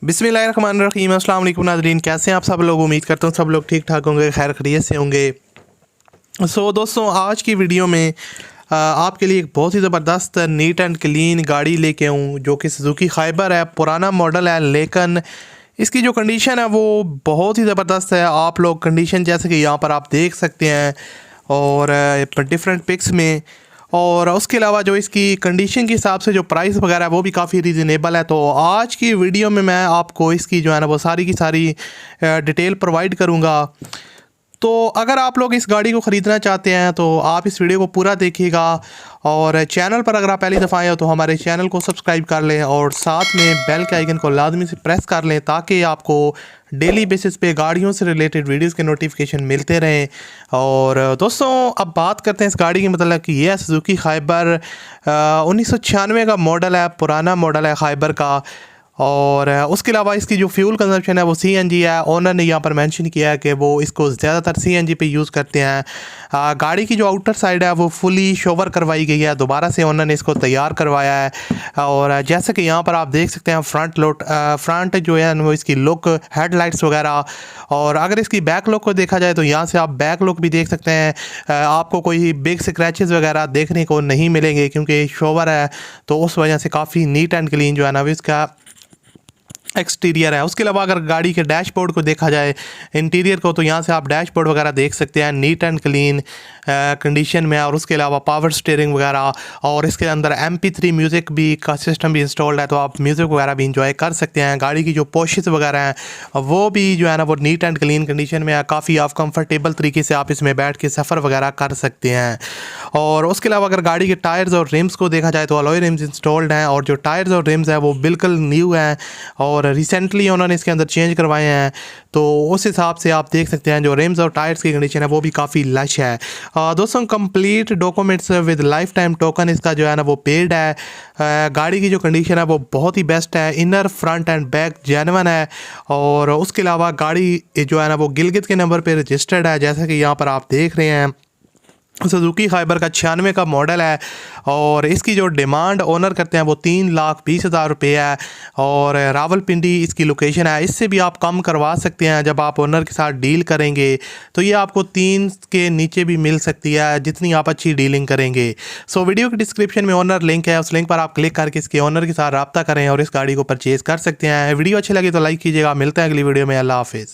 बिस्मिल्लाहिर्रहमानिर्रहीम। अस्सलाम वालेकुम नाज़रीन, कैसे हैं आप सब लोग। उम्मीद करता हूँ सब लोग ठीक ठाक होंगे, खैर खैरियत से होंगे। दोस्तों, आज की वीडियो में आपके लिए एक बहुत ही ज़बरदस्त नीट एंड क्लीन गाड़ी लेके आऊँ जो कि सुजुकी खाइबर है। पुराना मॉडल है लेकिन इसकी जो कंडीशन है वो बहुत ही ज़बरदस्त है। आप लोग कंडीशन जैसे कि यहाँ पर आप देख सकते हैं और डिफरेंट पिक्स में, और उसके अलावा जो इसकी कंडीशन के हिसाब से जो प्राइस वगैरह है वो भी काफ़ी रीज़नेबल है। तो आज की वीडियो में मैं आपको इसकी जो है ना वो सारी की सारी डिटेल प्रोवाइड करूँगा। तो अगर आप लोग इस गाड़ी को ख़रीदना चाहते हैं तो आप इस वीडियो को पूरा देखिएगा, और चैनल पर अगर आप पहली दफ़ा आए हो तो हमारे चैनल को सब्सक्राइब कर लें और साथ में बेल के आइकन को लाजमी से प्रेस कर लें ताकि आपको डेली बेसिस पे गाड़ियों से रिलेटेड वीडियोस के नोटिफिकेशन मिलते रहें। और दोस्तों, अब बात करते हैं इस गाड़ी की, मतलब कि ये है सुजुकी खाइबर। 1996 का मॉडल है, पुराना मॉडल है खाइबर का। और उसके अलावा इसकी जो फ्यूल कंजप्शन है वो सीएनजी है। ओनर ने यहाँ पर मेंशन किया है कि वो इसको ज़्यादातर सीएनजी पे यूज़ करते हैं। गाड़ी की जो आउटर साइड है वो फुली शोवर करवाई गई है, दोबारा से ओनर ने इसको तैयार करवाया है। और जैसे कि यहाँ पर आप देख सकते हैं फ्रंट जो है वो इसकी लुक, हेडलाइट्स वगैरह। और अगर इसकी बैक लुक को देखा जाए तो यहाँ से आप बैक लुक भी देख सकते हैं। आपको कोई बिग स्क्रैचेस वगैरह देखने को नहीं मिलेंगे क्योंकि शोवर है, तो उस वजह से काफ़ी नीट एंड क्लीन जो है ना इसका एक्सटीरियर है। उसके अलावा अगर गाड़ी के डैशबोर्ड को देखा जाए, इंटीरियर को, तो यहाँ से आप डैशबोर्ड वगैरह देख सकते हैं, नीट एंड क्लीन कंडीशन में। और उसके अलावा पावर स्टीयरिंग वगैरह, और इसके अंदर MP3 म्यूज़िक भी का सिस्टम भी इंस्टॉल्ड है, तो आप म्यूज़िक वगैरह भी इंजॉय कर सकते हैं। गाड़ी की जो पोशेस वगैरह हैं वो भी जो है ना वो नीट एंड क्लीन कंडीशन में है। काफ़ी आप कंफर्टेबल तरीके से आप इसमें बैठ के सफ़र वगैरह कर सकते हैं। और उसके अलावा अगर गाड़ी के टायर्स और रिम्स को देखा जाए तो अलॉय रिम्स इंस्टॉल्ड हैं, और जो टायर्स और रिम्स हैं वो बिल्कुल न्यू हैं और रिसेंटली उन्होंने इसके अंदर चेंज करवाए हैं। तो उस हिसाब से आप देख सकते हैं जो रिम्स और टायर्स की कंडीशन है वो भी काफ़ी लश है। दोस्तों, complete documents with life time token इसका जो है ना वो पेड है। गाड़ी की जो कंडीशन है वो बहुत ही बेस्ट है, inner front end back genuine है। और उसके अलावा गाड़ी जो है ना वो गिलगित के नंबर पर रजिस्टर्ड है, जैसा कि यहाँ पर आप देख रहे हैं। सुजुकी खाइबर का 96 का मॉडल है, और इसकी जो डिमांड ओनर करते हैं वो 3,20,000 रुपये है। और रावलपिंडी इसकी लोकेशन है। इससे भी आप कम करवा सकते हैं जब आप ओनर के साथ डील करेंगे, तो ये आपको 3 के नीचे भी मिल सकती है जितनी आप अच्छी डीलिंग करेंगे। वीडियो के डिस्क्रिप्शन में ओनर लिंक है, उस लिंक पर आप क्लिक करके इसके ओनर के साथ रब्ता करें और इस गाड़ी को परचेज़ कर सकते हैं। वीडियो अच्छी लगी तो लाइक कीजिएगा। मिलते हैं अगली वीडियो में। अल्लाह हाफिज़।